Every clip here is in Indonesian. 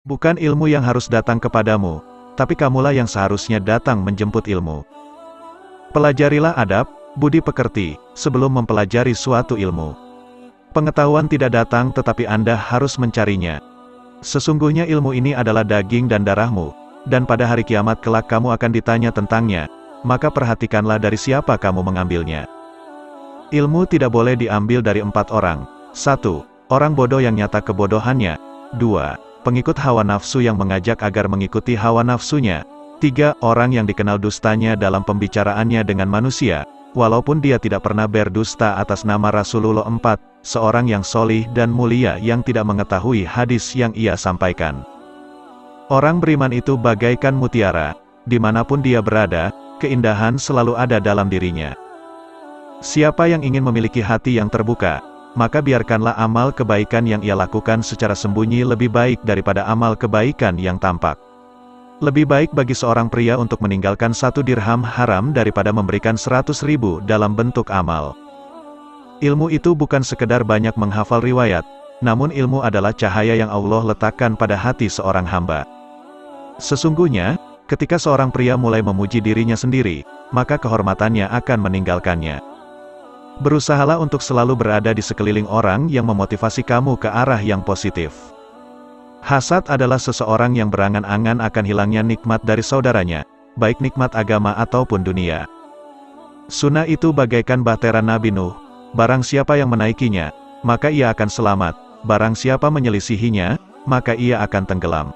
Bukan ilmu yang harus datang kepadamu, tapi kamulah yang seharusnya datang menjemput ilmu. Pelajarilah adab, budi pekerti, sebelum mempelajari suatu ilmu. Pengetahuan tidak datang tetapi Anda harus mencarinya. Sesungguhnya ilmu ini adalah daging dan darahmu, dan pada hari kiamat kelak kamu akan ditanya tentangnya, maka perhatikanlah dari siapa kamu mengambilnya. Ilmu tidak boleh diambil dari 4 orang. 1. Orang bodoh yang nyata kebodohannya. 2. Pengikut hawa nafsu yang mengajak agar mengikuti hawa nafsunya. 3. Orang yang dikenal dustanya dalam pembicaraannya dengan manusia, walaupun dia tidak pernah berdusta atas nama Rasulullah. 4. Seorang yang solih dan mulia yang tidak mengetahui hadis yang ia sampaikan. Orang beriman itu bagaikan mutiara, dimanapun dia berada, keindahan selalu ada dalam dirinya. Siapa yang ingin memiliki hati yang terbuka, maka biarkanlah amal kebaikan yang ia lakukan secara sembunyi lebih baik daripada amal kebaikan yang tampak. Lebih baik bagi seorang pria untuk meninggalkan 1 dirham haram daripada memberikan 100.000 dalam bentuk amal. Ilmu itu bukan sekedar banyak menghafal riwayat, namun ilmu adalah cahaya yang Allah letakkan pada hati seorang hamba. Sesungguhnya, ketika seorang pria mulai memuji dirinya sendiri, maka kehormatannya akan meninggalkannya. Berusahalah untuk selalu berada di sekeliling orang yang memotivasi kamu ke arah yang positif. Hasad adalah seseorang yang berangan-angan akan hilangnya nikmat dari saudaranya, baik nikmat agama ataupun dunia. Sunnah itu bagaikan bahtera Nabi Nuh, barang siapa yang menaikinya, maka ia akan selamat, barang siapa menyelisihinya, maka ia akan tenggelam.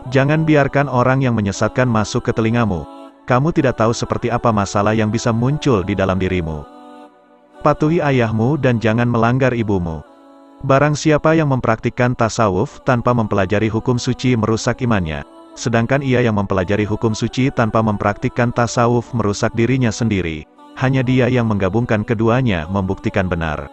Jangan biarkan orang yang menyesatkan masuk ke telingamu, kamu tidak tahu seperti apa masalah yang bisa muncul di dalam dirimu. Patuhi ayahmu dan jangan melanggar ibumu. Barang siapa yang mempraktikkan tasawuf tanpa mempelajari hukum suci merusak imannya, sedangkan ia yang mempelajari hukum suci tanpa mempraktikkan tasawuf merusak dirinya sendiri. Hanya dia yang menggabungkan keduanya membuktikan benar.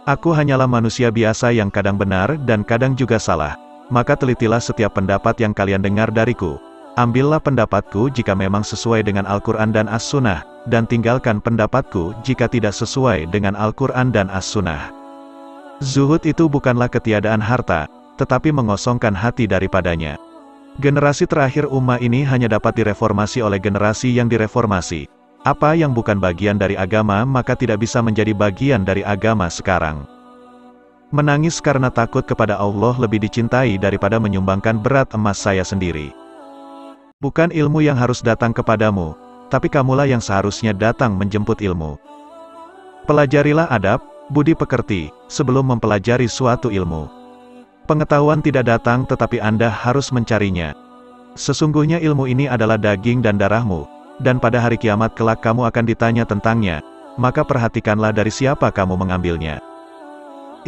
Aku hanyalah manusia biasa yang kadang benar dan kadang juga salah, maka telitilah setiap pendapat yang kalian dengar dariku. Ambillah pendapatku jika memang sesuai dengan Al-Quran dan As-Sunnah, dan tinggalkan pendapatku jika tidak sesuai dengan Al-Quran dan As-Sunnah. Zuhud itu bukanlah ketiadaan harta, tetapi mengosongkan hati daripadanya. Generasi terakhir ummah ini hanya dapat direformasi oleh generasi yang direformasi. Apa yang bukan bagian dari agama maka tidak bisa menjadi bagian dari agama sekarang. Menangis karena takut kepada Allah lebih dicintai daripada menyumbangkan berat emas saya sendiri. Bukan ilmu yang harus datang kepadamu, tapi kamulah yang seharusnya datang menjemput ilmu. Pelajarilah adab, budi pekerti, sebelum mempelajari suatu ilmu. Pengetahuan tidak datang tetapi Anda harus mencarinya. Sesungguhnya ilmu ini adalah daging dan darahmu, dan pada hari kiamat kelak kamu akan ditanya tentangnya, maka perhatikanlah dari siapa kamu mengambilnya.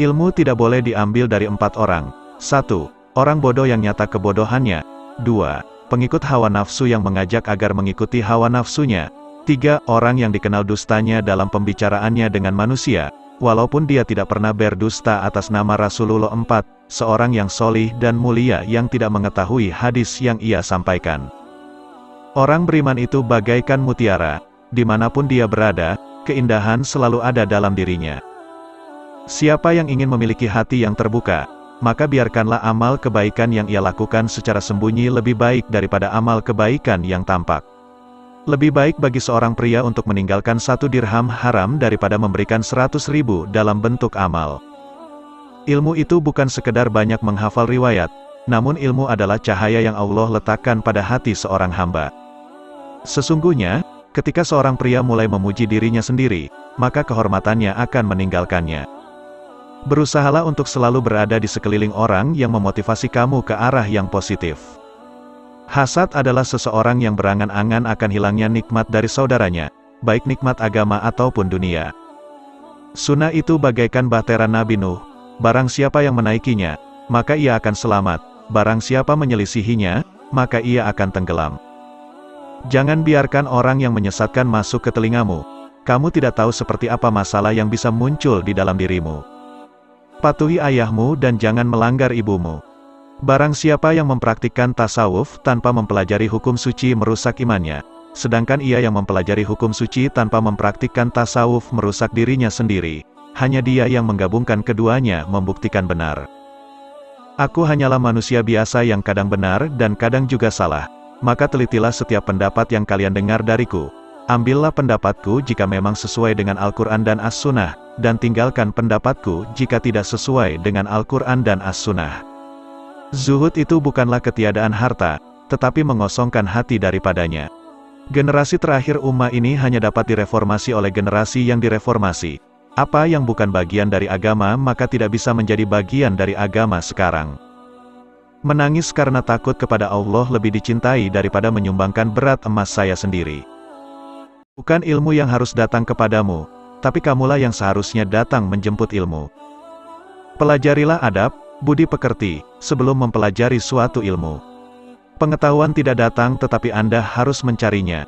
Ilmu tidak boleh diambil dari 4 orang. 1. Orang bodoh yang nyata kebodohannya. 2. Pengikut hawa nafsu yang mengajak agar mengikuti hawa nafsunya. 3. Orang yang dikenal dustanya dalam pembicaraannya dengan manusia, walaupun dia tidak pernah berdusta atas nama Rasulullah. 4. Seorang yang solih dan mulia yang tidak mengetahui hadis yang ia sampaikan. Orang beriman itu bagaikan mutiara, dimanapun dia berada, keindahan selalu ada dalam dirinya. Siapa yang ingin memiliki hati yang terbuka, maka biarkanlah amal kebaikan yang ia lakukan secara sembunyi lebih baik daripada amal kebaikan yang tampak. Lebih baik bagi seorang pria untuk meninggalkan 1 dirham haram daripada memberikan 100.000 dalam bentuk amal. Ilmu itu bukan sekedar banyak menghafal riwayat, namun ilmu adalah cahaya yang Allah letakkan pada hati seorang hamba. Sesungguhnya, ketika seorang pria mulai memuji dirinya sendiri, maka kehormatannya akan meninggalkannya. Berusahalah untuk selalu berada di sekeliling orang yang memotivasi kamu ke arah yang positif. Hasad adalah seseorang yang berangan-angan akan hilangnya nikmat dari saudaranya, baik nikmat agama ataupun dunia. Sunnah itu bagaikan bahtera Nabi Nuh, barang siapa yang menaikinya, maka ia akan selamat, barang siapa menyelisihinya, maka ia akan tenggelam. Jangan biarkan orang yang menyesatkan masuk ke telingamu, kamu tidak tahu seperti apa masalah yang bisa muncul di dalam dirimu. Patuhi ayahmu dan jangan melanggar ibumu. Barang siapa yang mempraktikkan tasawuf tanpa mempelajari hukum suci merusak imannya, sedangkan ia yang mempelajari hukum suci tanpa mempraktikkan tasawuf merusak dirinya sendiri. Hanya dia yang menggabungkan keduanya membuktikan benar. Aku hanyalah manusia biasa yang kadang benar dan kadang juga salah. Maka telitilah setiap pendapat yang kalian dengar dariku. Ambillah pendapatku jika memang sesuai dengan Al-Quran dan As-Sunnah, dan tinggalkan pendapatku jika tidak sesuai dengan Al-Quran dan As-Sunnah. Zuhud itu bukanlah ketiadaan harta, tetapi mengosongkan hati daripadanya. Generasi terakhir ummah ini hanya dapat direformasi oleh generasi yang direformasi. Apa yang bukan bagian dari agama maka tidak bisa menjadi bagian dari agama sekarang. Menangis karena takut kepada Allah lebih dicintai daripada menyumbangkan berat emas saya sendiri. Bukan ilmu yang harus datang kepadamu, tapi kamulah yang seharusnya datang menjemput ilmu. Pelajarilah adab, budi pekerti, sebelum mempelajari suatu ilmu. Pengetahuan tidak datang tetapi Anda harus mencarinya.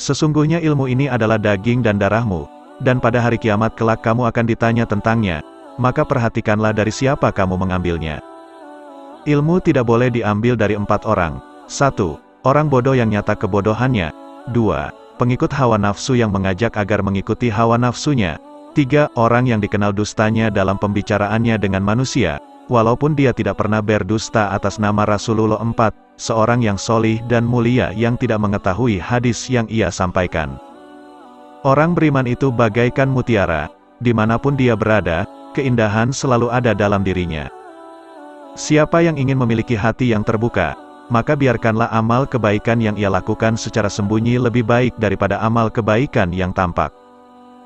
Sesungguhnya ilmu ini adalah daging dan darahmu, dan pada hari kiamat kelak kamu akan ditanya tentangnya, maka perhatikanlah dari siapa kamu mengambilnya. Ilmu tidak boleh diambil dari 4 orang. 1. Orang bodoh yang nyata kebodohannya. 2. Pengikut hawa nafsu yang mengajak agar mengikuti hawa nafsunya. 3. Orang yang dikenal dustanya dalam pembicaraannya dengan manusia, walaupun dia tidak pernah berdusta atas nama Rasulullah. 4. Seorang yang solih dan mulia yang tidak mengetahui hadis yang ia sampaikan. Orang beriman itu bagaikan mutiara, dimanapun dia berada, keindahan selalu ada dalam dirinya. Siapa yang ingin memiliki hati yang terbuka, maka biarkanlah amal kebaikan yang ia lakukan secara sembunyi lebih baik daripada amal kebaikan yang tampak.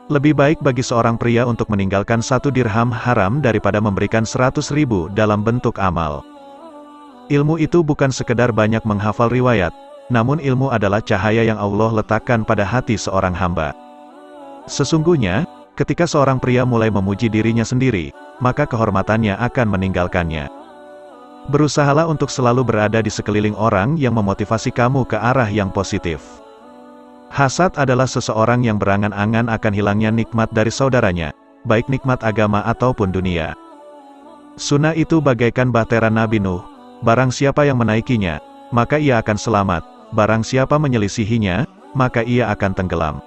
Lebih baik bagi seorang pria untuk meninggalkan 1 dirham haram daripada memberikan 100.000 dalam bentuk amal. Ilmu itu bukan sekedar banyak menghafal riwayat, namun ilmu adalah cahaya yang Allah letakkan pada hati seorang hamba. Sesungguhnya, ketika seorang pria mulai memuji dirinya sendiri, maka kehormatannya akan meninggalkannya. Berusahalah untuk selalu berada di sekeliling orang yang memotivasi kamu ke arah yang positif. Hasad adalah seseorang yang berangan-angan akan hilangnya nikmat dari saudaranya, baik nikmat agama ataupun dunia. Sunnah itu bagaikan bahtera Nabi Nuh, barang siapa yang menaikinya, maka ia akan selamat, barang siapa menyelisihinya, maka ia akan tenggelam.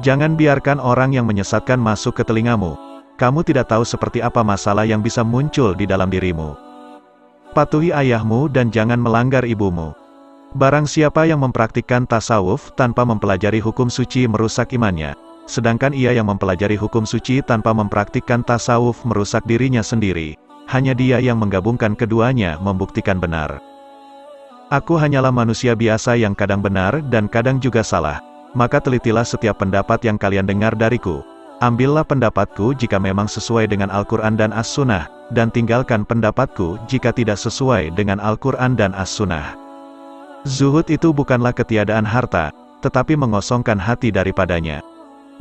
Jangan biarkan orang yang menyesatkan masuk ke telingamu. Kamu tidak tahu seperti apa masalah yang bisa muncul di dalam dirimu. Patuhi ayahmu dan jangan melanggar ibumu. Barang siapa yang mempraktikkan tasawuf tanpa mempelajari hukum suci merusak imannya, sedangkan ia yang mempelajari hukum suci tanpa mempraktikkan tasawuf merusak dirinya sendiri. Hanya dia yang menggabungkan keduanya membuktikan benar. Aku hanyalah manusia biasa yang kadang benar dan kadang juga salah. Maka telitilah setiap pendapat yang kalian dengar dariku. Ambillah pendapatku jika memang sesuai dengan Al-Quran dan As-Sunnah, dan tinggalkan pendapatku jika tidak sesuai dengan Al-Quran dan As-Sunnah. Zuhud itu bukanlah ketiadaan harta, tetapi mengosongkan hati daripadanya.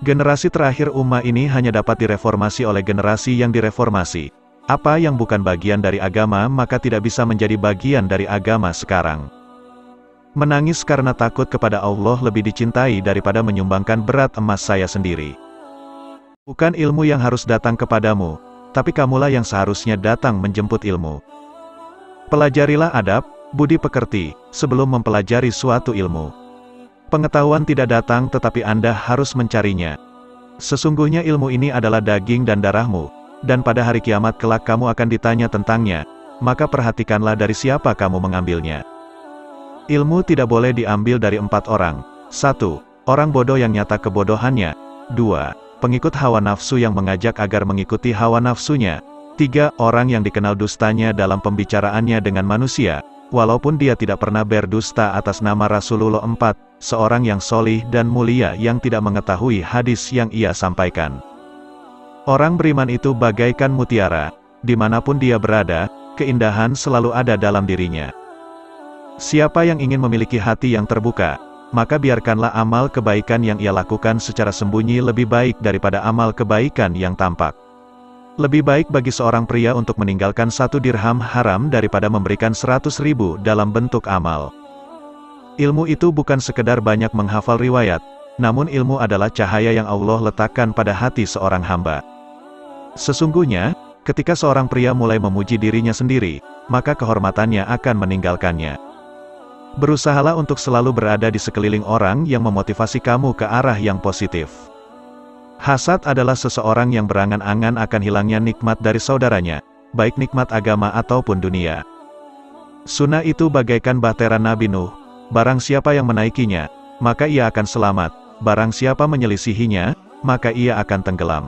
Generasi terakhir ummah ini hanya dapat direformasi oleh generasi yang direformasi. Apa yang bukan bagian dari agama maka tidak bisa menjadi bagian dari agama sekarang. Menangis karena takut kepada Allah lebih dicintai daripada menyumbangkan berat emas saya sendiri. Bukan ilmu yang harus datang kepadamu, tapi kamulah yang seharusnya datang menjemput ilmu. Pelajarilah adab, budi pekerti, sebelum mempelajari suatu ilmu. Pengetahuan tidak datang tetapi Anda harus mencarinya. Sesungguhnya ilmu ini adalah daging dan darahmu, dan pada hari kiamat kelak kamu akan ditanya tentangnya, maka perhatikanlah dari siapa kamu mengambilnya. Ilmu tidak boleh diambil dari 4 orang. 1. Orang bodoh yang nyata kebodohannya. 2. Pengikut hawa nafsu yang mengajak agar mengikuti hawa nafsunya. 3. Orang yang dikenal dustanya dalam pembicaraannya dengan manusia, walaupun dia tidak pernah berdusta atas nama Rasulullah. 4. Seorang yang solih dan mulia yang tidak mengetahui hadis yang ia sampaikan. Orang beriman itu bagaikan mutiara, dimanapun dia berada, keindahan selalu ada dalam dirinya. Siapa yang ingin memiliki hati yang terbuka, maka biarkanlah amal kebaikan yang ia lakukan secara sembunyi lebih baik daripada amal kebaikan yang tampak. Lebih baik bagi seorang pria untuk meninggalkan 1 dirham haram daripada memberikan 100.000 dalam bentuk amal. Ilmu itu bukan sekedar banyak menghafal riwayat, namun ilmu adalah cahaya yang Allah letakkan pada hati seorang hamba. Sesungguhnya, ketika seorang pria mulai memuji dirinya sendiri, maka kehormatannya akan meninggalkannya. Berusahalah untuk selalu berada di sekeliling orang yang memotivasi kamu ke arah yang positif. Hasad adalah seseorang yang berangan-angan akan hilangnya nikmat dari saudaranya, baik nikmat agama ataupun dunia. Sunnah itu bagaikan bahtera Nabi Nuh, barang siapa yang menaikinya, maka ia akan selamat, barang siapa menyelisihinya, maka ia akan tenggelam.